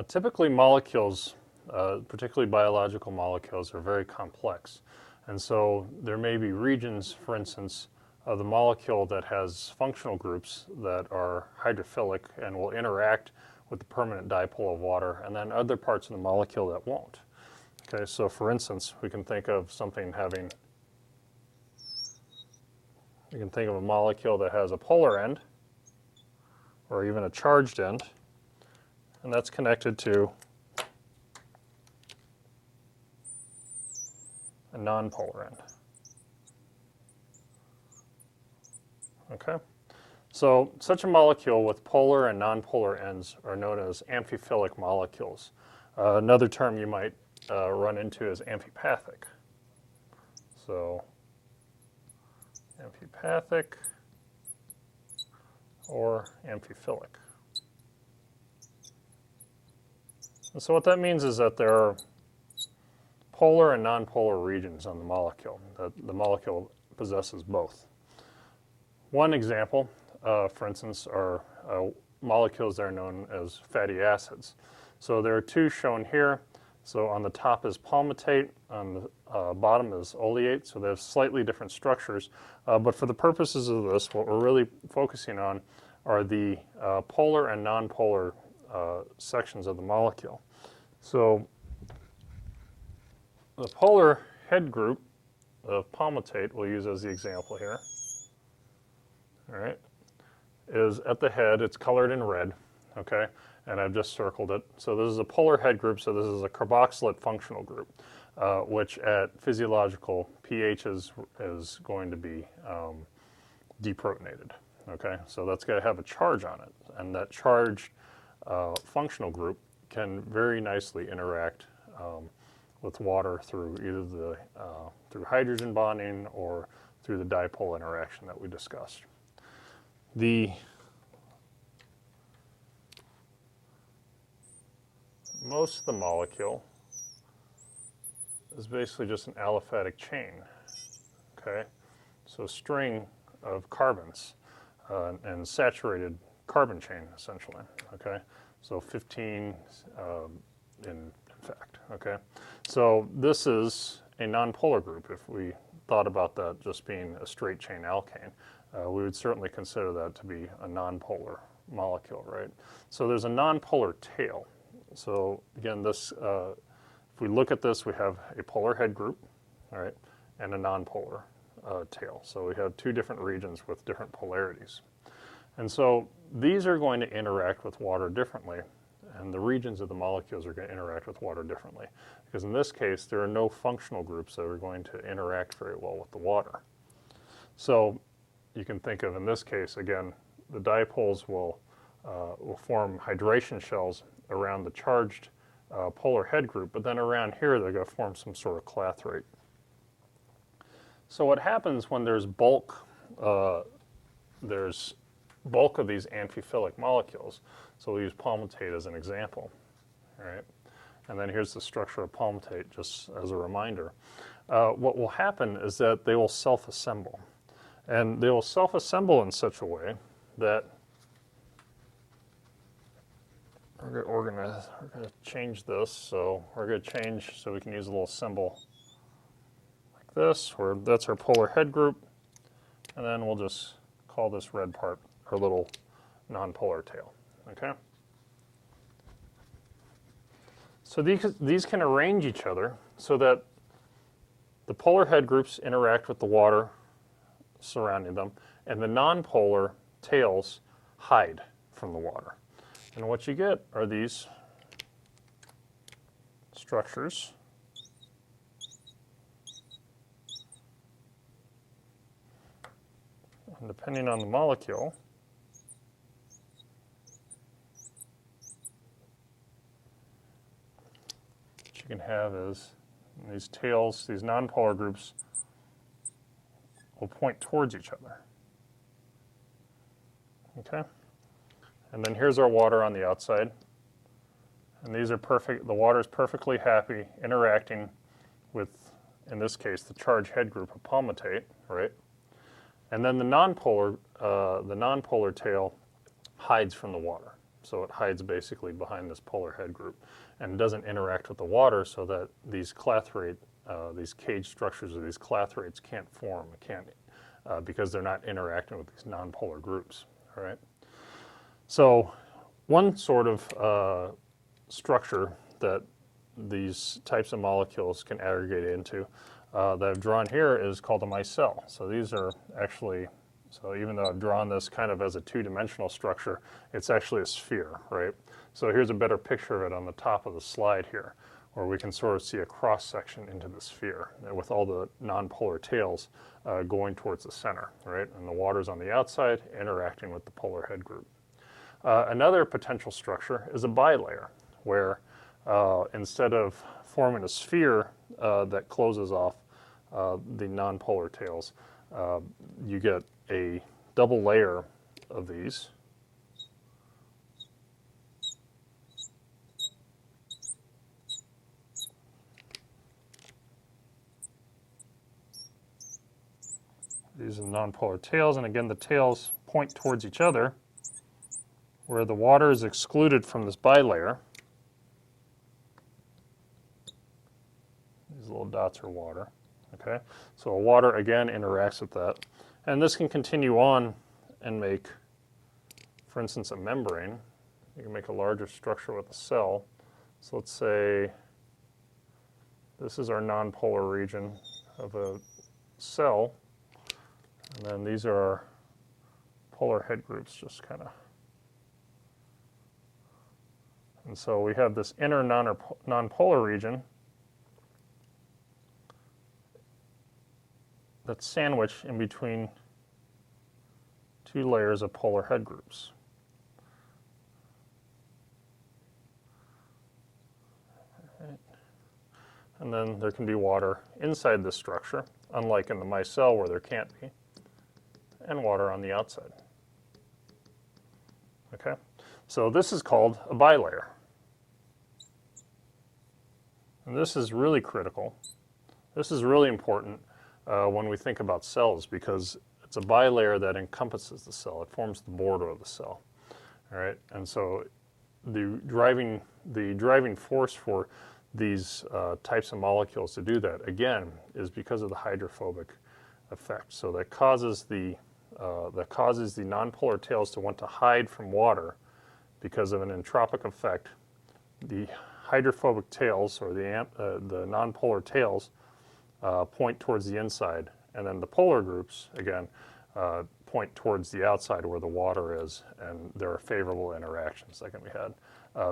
Typically molecules, particularly biological molecules, are very complex. And so there may be regions, for instance, of the molecule that has functional groups that are hydrophilic and will interact with the permanent dipole of water, and then other parts of the molecule that won't. Okay, so for instance, we can think of a molecule that has a polar end, or even a charged end, and that's connected to a nonpolar end. Okay? So such a molecule with polar and nonpolar ends are known as amphiphilic molecules. Another term you might run into is amphipathic. So amphipathic or amphiphilic. And so what that means is that there are polar and nonpolar regions on the molecule, that the molecule possesses both. One example, for instance, are molecules that are known as fatty acids. So there are two shown here. So on the top is palmitate, on the bottom is oleate, so they have slightly different structures. But for the purposes of this, what we're really focusing on are the polar and nonpolar sections of the molecule. So the polar head group of palmitate, we'll use as the example here, all right, is at the head. It's colored in red, okay, and I've just circled it. So this is a polar head group, so this is a carboxylate functional group, which at physiological pH is going to be deprotonated, okay? So that's going to have a charge on it, and that charged functional group can very nicely interact with water through either through hydrogen bonding or through the dipole interaction that we discussed. Most of the molecule is basically just an aliphatic chain, okay? So a string of carbons and saturated carbon chain, essentially, okay? So 15 in fact, okay? So this is a nonpolar group. If we thought about that just being a straight chain alkane, we would certainly consider that to be a nonpolar molecule, right? So there's a nonpolar tail. So again, this, if we look at this, we have a polar head group, all right, and a nonpolar tail. So we have two different regions with different polarities. And so these are going to interact with water differently, and the regions of the molecules are going to interact with water differently. Because in this case, there are no functional groups that are going to interact very well with the water. So you can think of, in this case, again, the dipoles will form hydration shells around the charged polar head group, but then around here they're going to form some sort of clathrate. So what happens when there's bulk of these amphiphilic molecules? So we'll use palmitate as an example, all right? And then here's the structure of palmitate, just as a reminder. What will happen is that they will self-assemble. And they will self-assemble in such a way that we're going to change this. So we're going to change so we can use a little symbol like this, where that's our polar head group. And then we'll just call this red part our little nonpolar tail, okay? So these can arrange each other so that the polar head groups interact with the water surrounding them, and the nonpolar tails hide from the water. And what you get are these structures. And depending on the molecule, what you can have is these tails, these nonpolar groups will point towards each other. Okay? And then here's our water on the outside. And these are perfect, the water is perfectly happy interacting with, in this case, the charged head group of palmitate, right? And then the nonpolar tail hides from the water, So it hides basically behind this polar head group and doesn't interact with the water, so that these clathrate, these cage structures or these clathrates can't form, because they're not interacting with these nonpolar groups. All right. So one sort of structure that these types of molecules can aggregate into that I've drawn here is called a micelle. So these are actually, so even though I've drawn this kind of as a two-dimensional structure, it's actually a sphere, right? So here's a better picture of it on the top of the slide here, where we can sort of see a cross-section into the sphere with all the nonpolar tails going towards the center, right? And the water's on the outside interacting with the polar head group. Another potential structure is a bilayer, where instead of forming a sphere that closes off the nonpolar tails, you get a double layer of these. These are the nonpolar tails, and again the tails point towards each other, where the water is excluded from this bilayer. These little dots are water. Okay, so water again interacts with that, and this can continue on and make, for instance, a membrane. You can make a larger structure with a cell. So let's say this is our nonpolar region of a cell, and then these are our polar head groups, just kind of. And so we have this inner nonpolar region that's sandwiched in between two layers of polar head groups. Right. And then there can be water inside this structure, unlike in the micelle where there can't be, and water on the outside. Okay, so this is called a bilayer. And this is really critical. This is really important when we think about cells, because it's a bilayer that encompasses the cell. It forms the border of the cell. All right, and so the driving force for these types of molecules to do that, again, is because of the hydrophobic effect. So that causes the nonpolar tails to want to hide from water because of an entropic effect. The hydrophobic tails, or the nonpolar tails, point towards the inside, and then the polar groups, again, point towards the outside where the water is, and there are favorable interactions, like we had,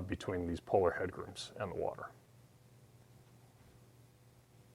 between these polar head groups and the water.